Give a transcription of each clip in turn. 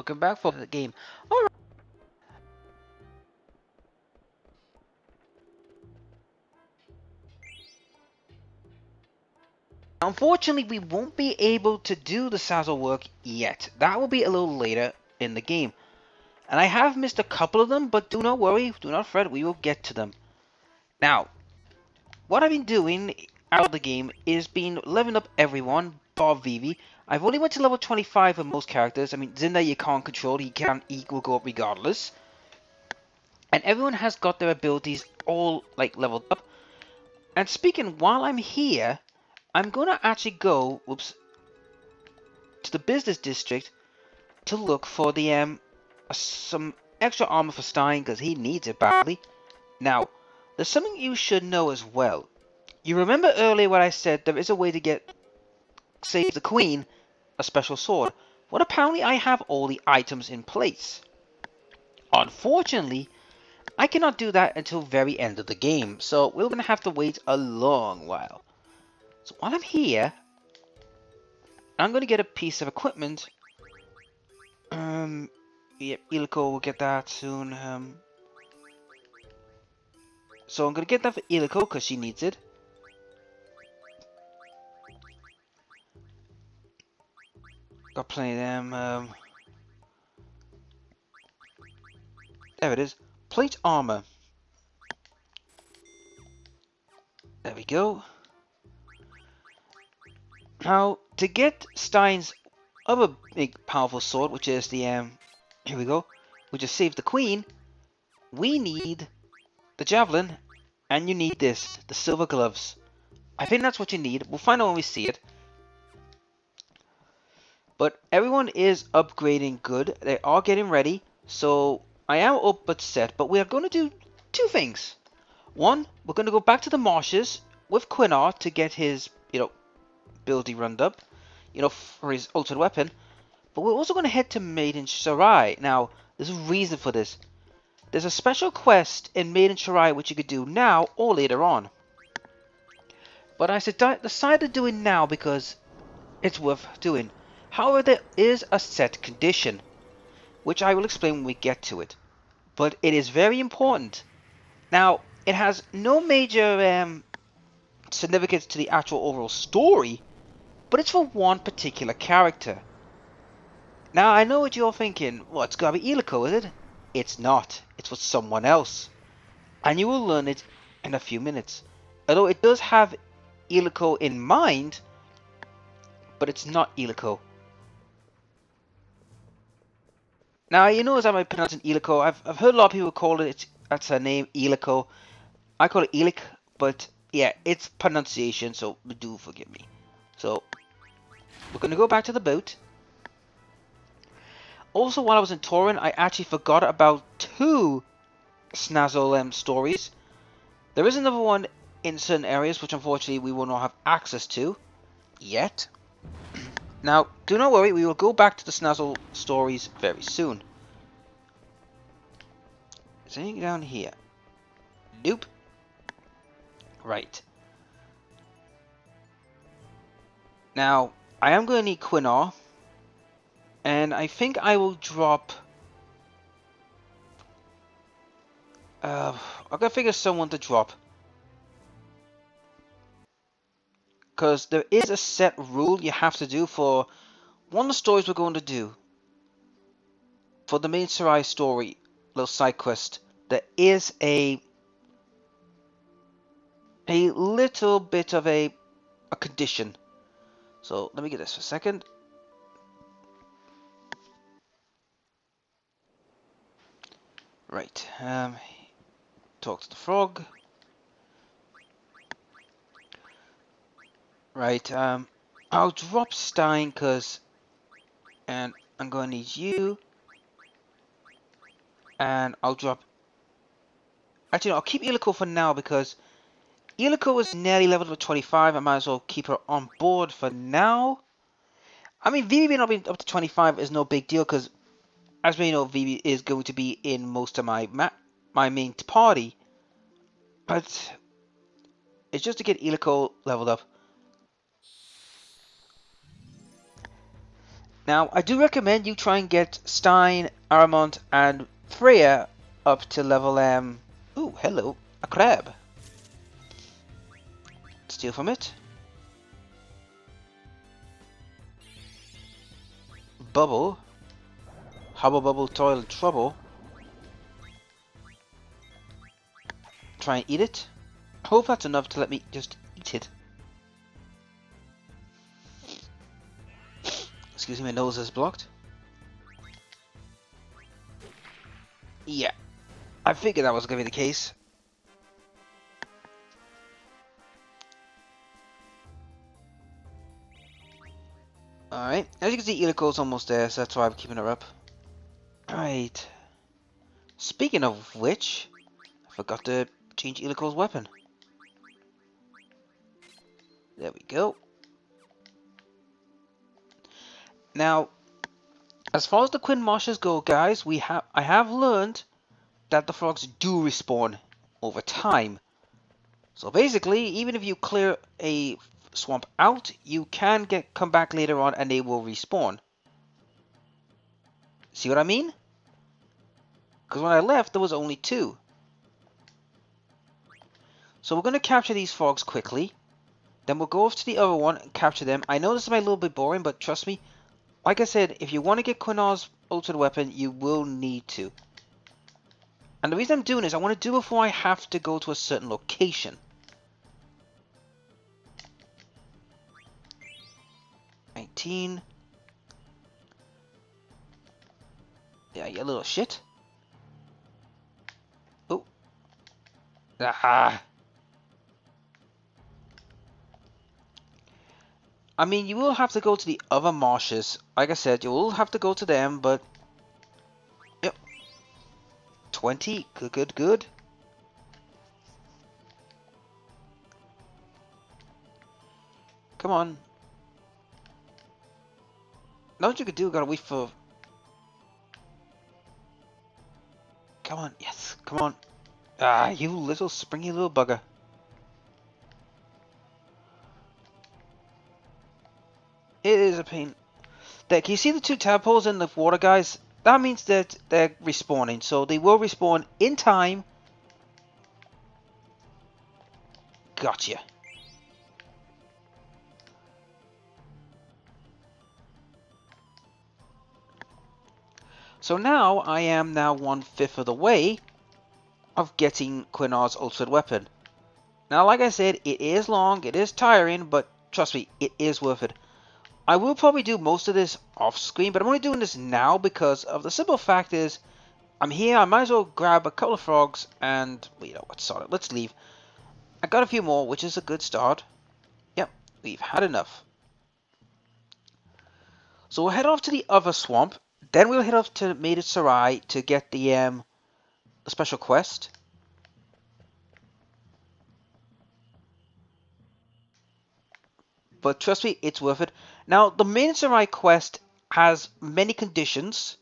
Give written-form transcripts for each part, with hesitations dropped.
welcome back for the game. Alright. Unfortunately, we won't be able to do the Sazzo work yet. That will be a little later in the game. And I have missed a couple of them, but do not worry, do not fret, we will get to them. Now, what I've been doing out of the game is been leveling up everyone, bar Vivi. I've only went to level 25 for most characters. I mean, Zinda you can't control, he will go up regardless. And everyone has got their abilities all like leveled up. And speaking, while I'm here, I'm gonna actually go, to the business district to look for the some extra armor for Stein because he needs it badly. Now, there's something you should know as well. You remember earlier when I said there is a way to get Save the Queen a special sword? Well, apparently I have all the items in place. Unfortunately, I cannot do that until very end of the game, so we're gonna have to wait a long while. So while I'm here, I'm gonna get a piece of equipment. Yep, Iliko will get that soon. So I'm gonna get that for Iliko because she needs it. Got plenty of them. There it is. Plate armor. There we go. Now, to get Stein's other big powerful sword, which is the, here we go, which is Save the Queen, we need the javelin, and you need this, the silver gloves. I think that's what you need. We'll find out when we see it. But everyone is upgrading good. They are getting ready. So I am up but set. But we are going to do two things. One, we're going to go back to the marshes with Quinar to get his, ability run up, for his ultimate weapon. But we're also going to head to Maiden Shirai. Now, there's a reason for this. There's a special quest in Maiden Shirai which you could do now or later on. But I decided to do it now because it's worth doing. However, there is a set condition, which I will explain when we get to it. But it is very important. Now, it has no major significance to the actual overall story, but it's for one particular character. Now, I know what you're thinking. Well, it's gotta be Iliko, is it? It's not. It's for someone else. And you will learn it in a few minutes. Although it does have Iliko in mind, but it's not Iliko. Now, you know as I might pronounce it Iliko, I've heard a lot of people call it, that's her name, Iliko. I call it Ilik, but yeah, it's pronunciation, so do forgive me. So, we're going to go back to the boat. Also, while I was in Torin, I actually forgot about two Snazzle stories. There is another one in certain areas, which unfortunately we will not have access to yet. Now, do not worry, we will go back to the Snazzle stories very soon. Is anything down here? Nope. Right. Now, I am going to need Quinar. And I think I will drop... I'm going to figure someone to drop. Because there is a set rule you have to do for one of the stories we're going to do. For the main Sarai story, little side quest, there is a little bit of a condition. So let me get this for a second. Right. Talk to the frog. Right. I'll drop Stein and I'm going to need you. And I'll drop... Actually, no, I'll keep Iliko for now because Iliko is nearly leveled up to 25. I might as well keep her on board for now. I mean, Vivi being up to 25 is no big deal because, as we know, Vivi is going to be in most of my main party. But it's just to get Iliko leveled up. Now, I do recommend you try and get Stein, Aramont, and Freya up to level Ooh, hello, a crab. Steal from it. Bubble. Hubble bubble toilet trouble. Try and eat it. Hope that's enough to let me just eat it. Excuse me, my nose is blocked. Yeah, I figured that was going to be the case. Alright, as you can see, Ilico's almost there, so that's why I'm keeping her up. Alright. Speaking of which, I forgot to change Ilico's weapon. There we go. Now, as far as the Quinn Marshes go, guys, I have learned that the frogs do respawn over time. So basically, even if you clear a swamp out, you can come back later on and they will respawn. See what I mean? Because when I left, there was only 2. So we're going to capture these frogs quickly. Then we'll go off to the other one and capture them. I know this might be a little bit boring, but trust me. Like I said, if you want to get Quina's ultimate weapon, you will need to. And the reason I'm doing this, I want to do it before I have to go to a certain location. 19. Yeah, you little shit. Oh. Ah. I mean, you will have to go to the other marshes. Like I said, you will have to go to them, but... Yep. 20. Good, good, good. Come on. Know what you could do, gotta wait for... Come on, yes, come on. Ah, you little springy little bugger. It is a pain. There, can you see the 2 tadpoles in the water, guys? That means that they're respawning, so they will respawn in time. Gotcha. So now I am now 1/5 of the way of getting Quinar's ultimate weapon. Now, like I said, it is long, it is tiring, but trust me, it is worth it. I will probably do most of this off screen, but I'm only doing this now because of the simple fact is, I'm here, I might as well grab a couple of frogs and, well, you know what, sort it, let's leave. I got a few more, which is a good start. Yep, we've had enough. So we'll head off to the other swamp, then we'll head off to Maiden Sarai to get the special quest. But trust me, it's worth it. Now, the Maiden Sarai quest has many conditions.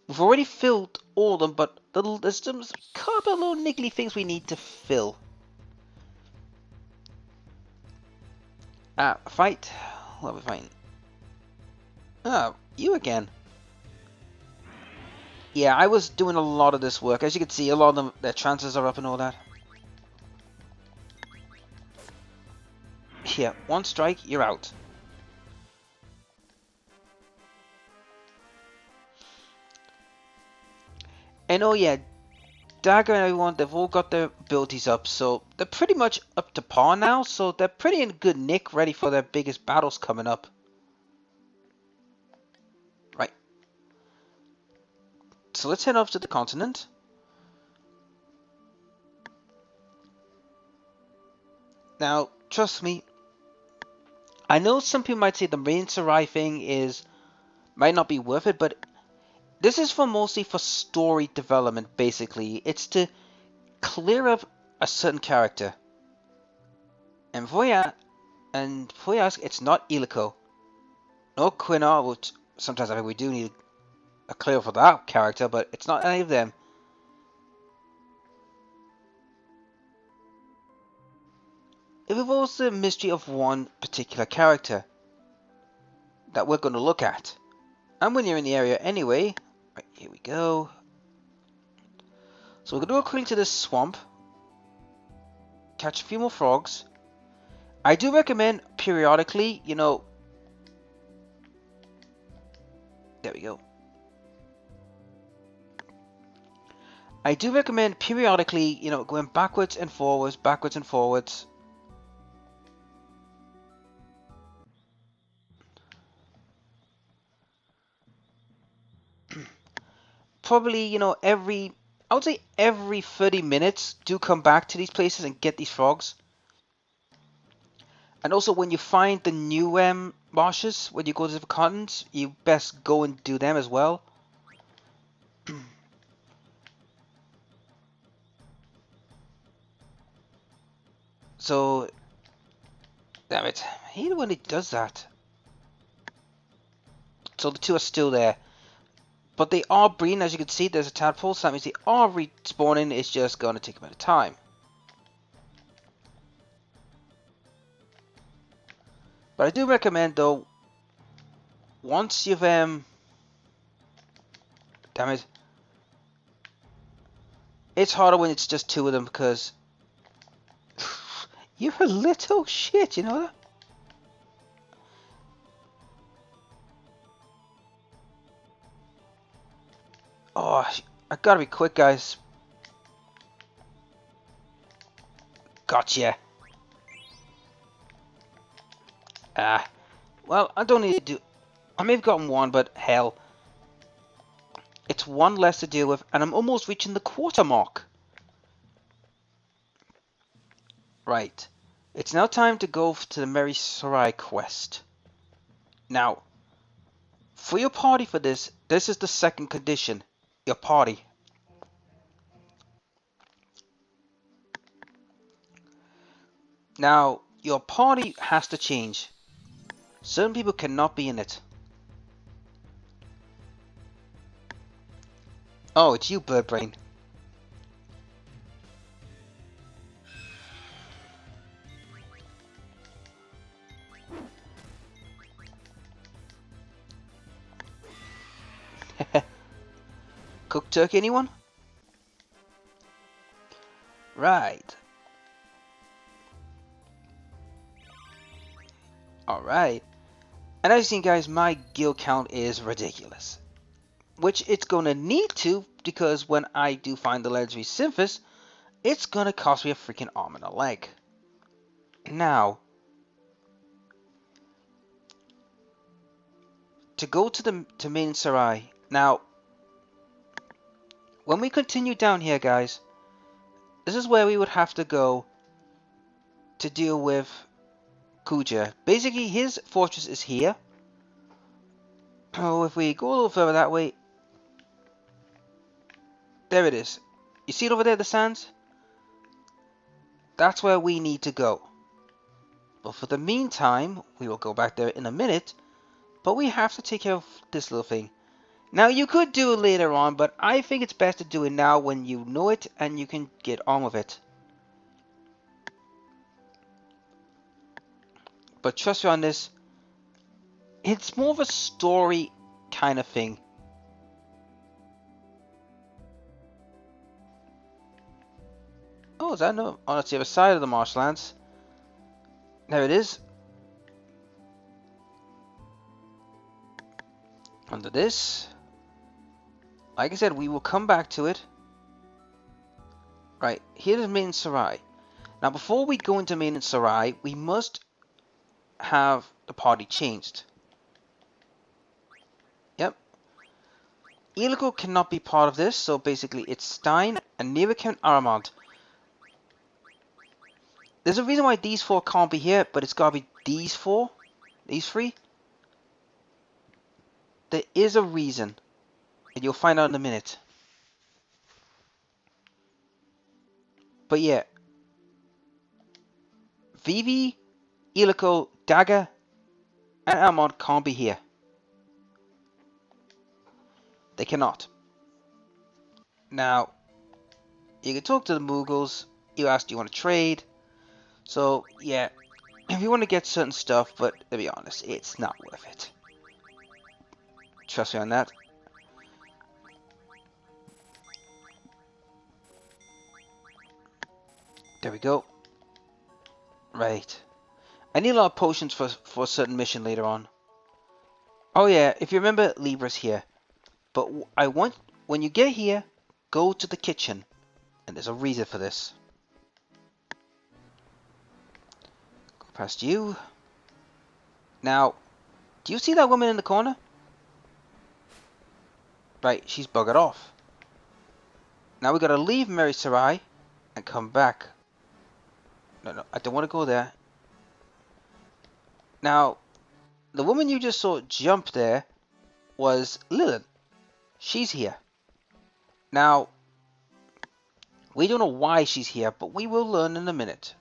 We've already filled all of them, but there's some couple of little niggly things we need to fill. Fight. What are we fighting? Oh, you again. Yeah, I was doing a lot of this work. As you can see, a lot of them, their chances are up and all that. Yeah, 1 strike, you're out. And oh yeah, Dagger and everyone, they've all got their abilities up, so they're pretty much up to par now, so they're pretty in good nick, ready for their biggest battles coming up. Right. So let's head off to the continent. Now, trust me, I know some people might say the Maiden Sarai thing might not be worth it, but this is mostly for story development, basically. It's to clear up a certain character. And for you ask, it's not Ilico. No Quinar, which sometimes I think we do need a clear for that character, but it's not any of them. It involves the mystery of one particular character that we're going to look at. And when you're in the area anyway, right, here we go. So we're gonna go quickly to this swamp, catch a few more frogs. I do recommend periodically, you know. There we go. I do recommend periodically, you know, going backwards and forwards, backwards and forwards. Probably, you know, I would say every 30 minutes, do come back to these places and get these frogs. And also, when you find the new marshes, when you go to the continents, you best go and do them as well. So, damn it, I hate it when it does that. So the two are still there. But they are breeding, as you can see, there's a tadpole, so that means they are respawning, it's just going to take a bit of time. But I do recommend, though, once you've, damn it. It's harder when it's just two of them, because you're a little shit, you know that? Oh, I gotta be quick, guys. Gotcha. Ah. Well, I don't need to do... I may have gotten one, but hell. It's one less to deal with, and I'm almost reaching the quarter mark. Right. It's now time to go to the Mary Sarai quest. Now, for your party for this is the second condition. Your party. Now, your party has to change. Certain people cannot be in it. Oh, it's you, Birdbrain. Cooked turkey, anyone? Right. Alright. And as you've seen, guys, my guild count is ridiculous. Which it's going to need to, because when I do find the legendary Symphis, it's going to cost me a freaking arm and a leg. Now, to go to Main Sarai. Now, when we continue down here, guys, this is where we would have to go to deal with Kuja. Basically, his fortress is here. Oh, if we go a little further that way, there it is. You see it over there, the sands? That's where we need to go. But for the meantime, we will go back there in a minute, but we have to take care of this little thing. Now, you could do it later on, but I think it's best to do it now when you know it and you can get on with it. But trust me on this, it's more of a story kind of thing. Oh, is that no? Oh, that's the other side of the marshlands. There it is. Under this. Like I said, we will come back to it. Right, here's Main Sarai. Now, before we go into Main Sarai, we must have the party changed. Yep. Iliko cannot be part of this, so basically it's Stein and Neric and Aramont. There's a reason why these four can't be here, but it's gotta be these four. These three. There is a reason. And you'll find out in a minute. But yeah. Vivi, Iliko, Dagger, and Aramont can't be here. They cannot. Now, you can talk to the Mughals. You ask, do you want to trade? So, yeah, if you want to get certain stuff, but to be honest, it's not worth it. Trust me on that. There we go. Right. I need a lot of potions for a certain mission later on. Oh yeah, if you remember, Libra's here. But I want, when you get here, go to the kitchen. And there's a reason for this. Go past you. Now, do you see that woman in the corner? Right, she's buggered off. Now we gotta leave Mary Sarai and come back. No, I don't want to go there. Now, the woman you just saw jump there was Lilith. She's here. Now, we don't know why she's here, but we will learn in a minute.